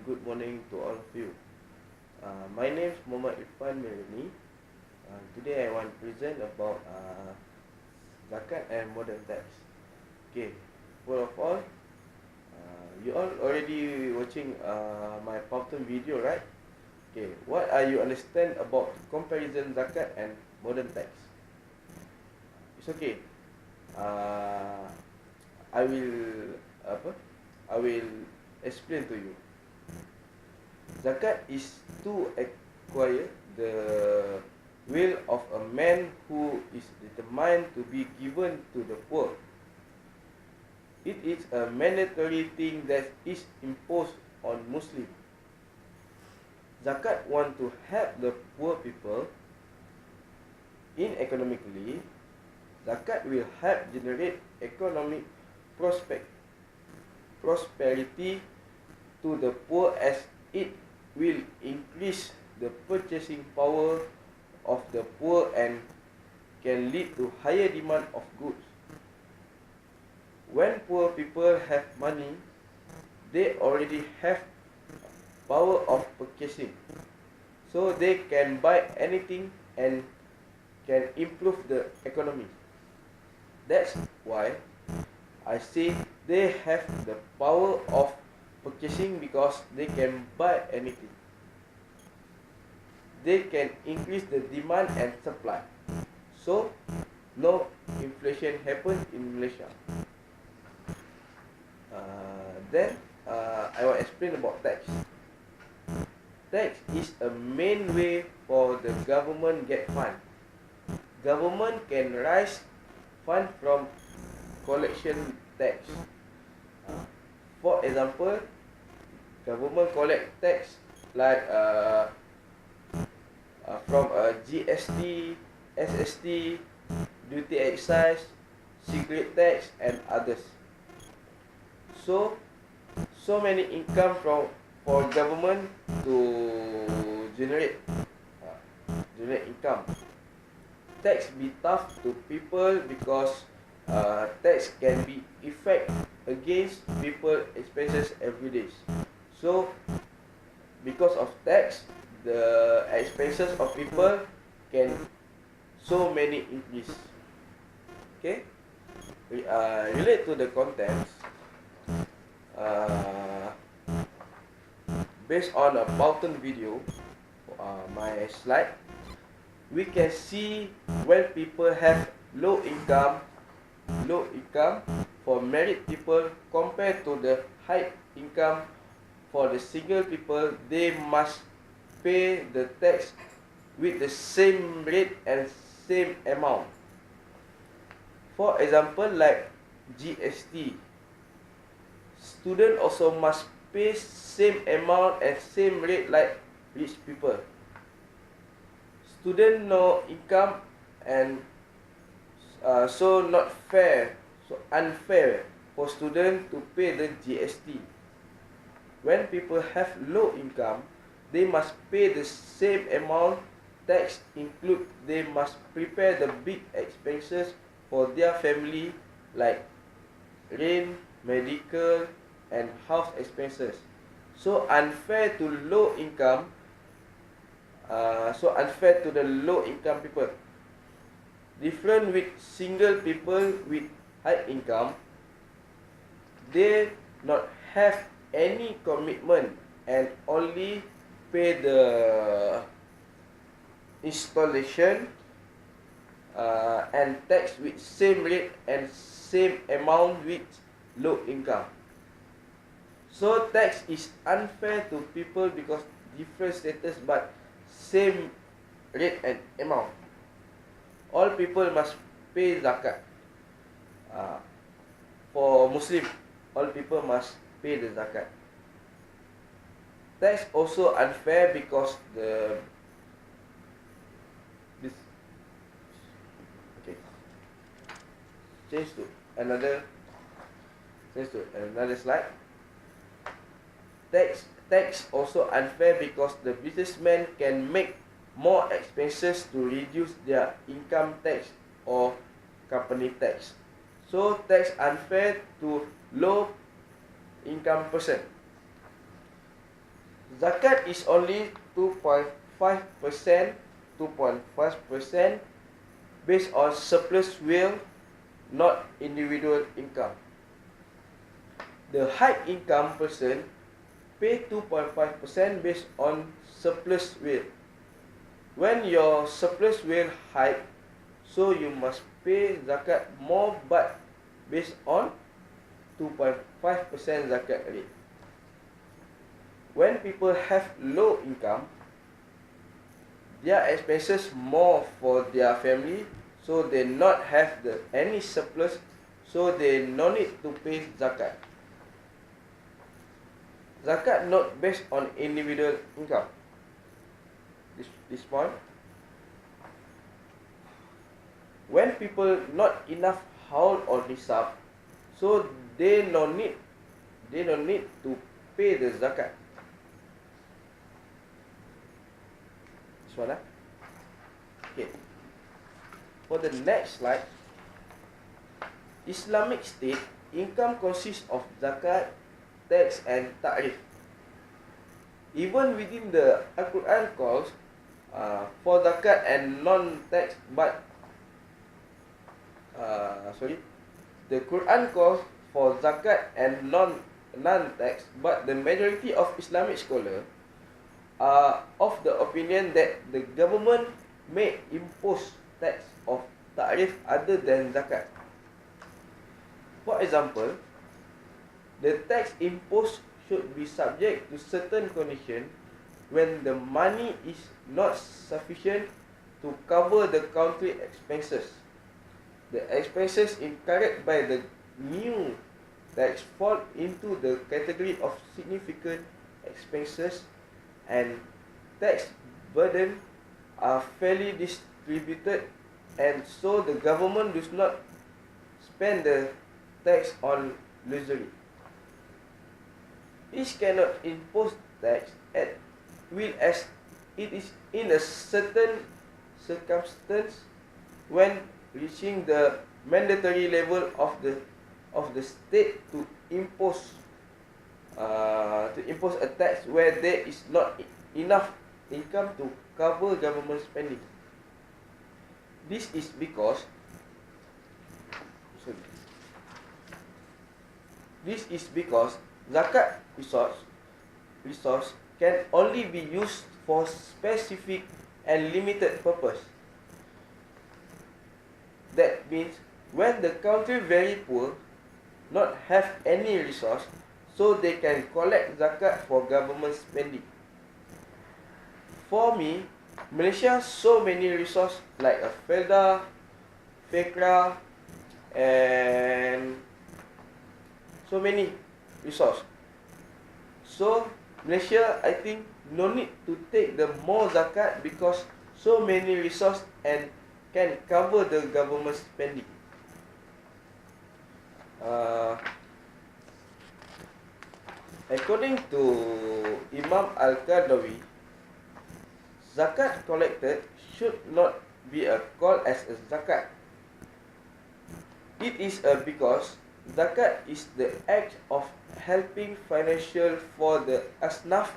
good morning to all of you. My name is Muhammad Irfan Merani. Today I want to present about zakat and modern tax. Okay, first of all, you all already watching my Powton video, right? Okay, what are you understand about comparison zakat and modern tax? It's okay. I will I will explain to you. Zakat is to acquire the will of a man who is determined to be given to the poor. It is a mandatory thing that is imposed on Muslims. Zakat want to help the poor people in economically. Zakat will help generate economic prosperity to the poor, as it will increase the purchasing power of the poor and can lead to higher demand of goods. When poor people have money, they already have power of purchasing, so they can buy anything and can improve the economy. That's why I say they have the power of purchasing, because they can buy anything. They can increase the demand and supply, so no inflation happens in Malaysia. Then I will explain about tax. Tax is a main way for the government get fund. Government can raise fund from collection tax. For example, government collect tax like from GST, SST, duty excise, cigarette tax, and others. So many income for government to generate income. Tax be tough to people because tax can be effect against people expenses every day. So because of tax, the expenses of people can so many increase. Okay, relate to the contents. Based on a Powton video, my slide, we can see when people have low income for married people compared to the high income for the single people, they must pay the tax with the same rate and same amount. For example, like GST, student also must pay same amount and same rate like rich people. Student no income, and so not fair, so unfair for student to pay the GST. When people have low income, they must pay the same amount tax. Include they must prepare the big expenses for their family like rent, medical, and house expenses. So unfair to low income. So unfair to the low income people. Different with single people with high income, they not have any commitment and only pay the installation and tax with same rate and same amount with low income. So tax is unfair to people because different status but same rate and amount. All people must pay zakat. For Muslim, all people must pay the zakat. Tax also unfair because change to another slide. Tax also unfair because the businessman can make more expenses to reduce their income tax or company tax. So tax unfair to low income person. Zakat is only 2.5%, 2.5% based on surplus will, not individual income. The high income person pay 2.5% based on surplus will. When your surplus will high, so you must pay zakat more, but based on 2.5% zakat rate. When people have low income, their expenses more for their family, so they not have any surplus, so they no need to pay zakat. Zakat not based on individual income. This point. When people not enough haul or nisab, so they no need to pay the zakat. This one, okay. For the next slide, Islamic State income consists of zakat, tax and ta'rif. Even within the Al-Quran calls for zakat and non-tax, but the Quran calls for zakat and non-tax, but the majority of Islamic scholars are of the opinion that the government may impose tax of ta'rif other than zakat. For example, the tax imposed should be subject to certain conditions when the money is not sufficient to cover the country expenses. The expenses incurred by the new tax fall into the category of significant expenses, and tax burden are fairly distributed, and so the government does not spend the tax on luxury. It cannot impose tax at will as it is in a certain circumstance when reaching the mandatory level of the state to impose a tax where there is not enough income to cover government spending. This is because zakat resource can only be used for specific and limited purpose. That means when the country very poor, not have any resource, so they can collect zakat for government spending. For me, Malaysia so many resource like a Felda, Fekra, and so many resource. So Malaysia, I think, no need to take the more zakat because so many resource and can cover the government spending. According to Imam Al-Qardawi, zakat collected should not be called as a zakat. It is because zakat is the act of helping financial for the asnaf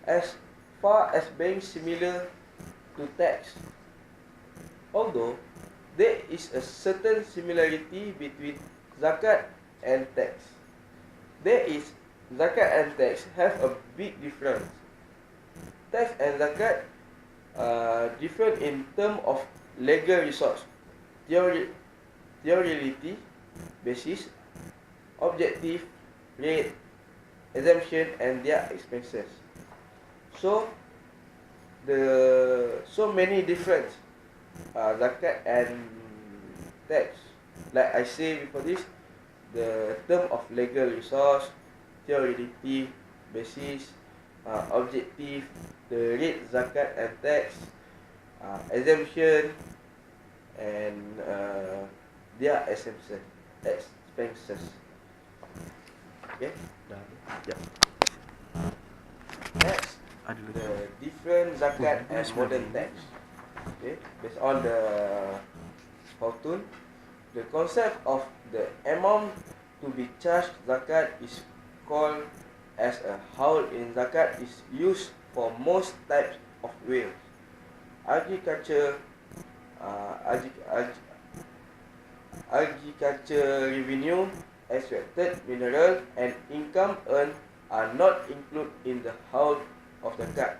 as far as being similar to tax. Although there is a certain similarity between zakat and tax, there is zakat and tax have a big difference. Tax and zakat are different in terms of legal resource, theoretically basis, objective rate, exemption and their expenses. So many difference zakat and tax. Like I say before this, the term of legal resource, theoretically basis, objective, the rate zakat and tax, exemption and their expenses. Okay, yeah. Next, the different zakat and modern tax. Okay, based on the Fortune, the concept of the amount to be charged zakat is called as a whole in zakat is used for most types of wealth. Agriculture, agriculture revenue, extracted mineral, and income earned are not included in the whole of the zakat.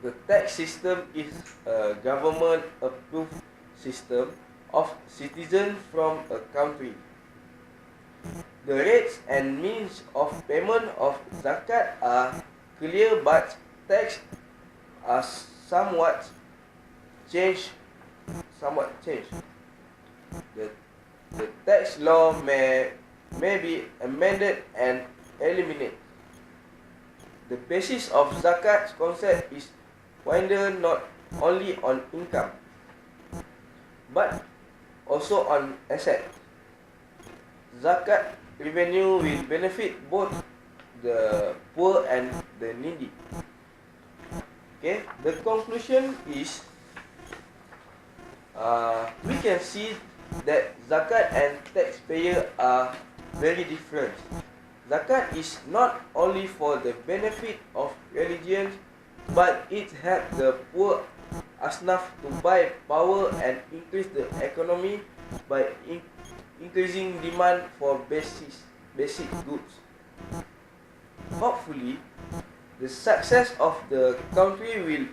The tax system is a government-approved system of citizens from a country. The rates and means of payment of zakat are clear, but tax are somewhat changed. The, the tax law may be amended and eliminated. The basis of zakat concept is wider not only on income, but also on asset. Zakat revenue will benefit both the poor and the needy. Okay, the conclusion is we can see that zakat and taxpayer are very different. Zakat is not only for the benefit of religion, but it helps the poor asnaf to buy power and increase the economy by increasing demand for basic goods. Hopefully, the success of the country will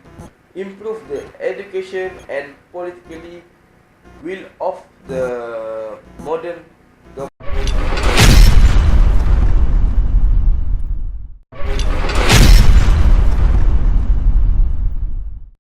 improve the education and politically will of the modern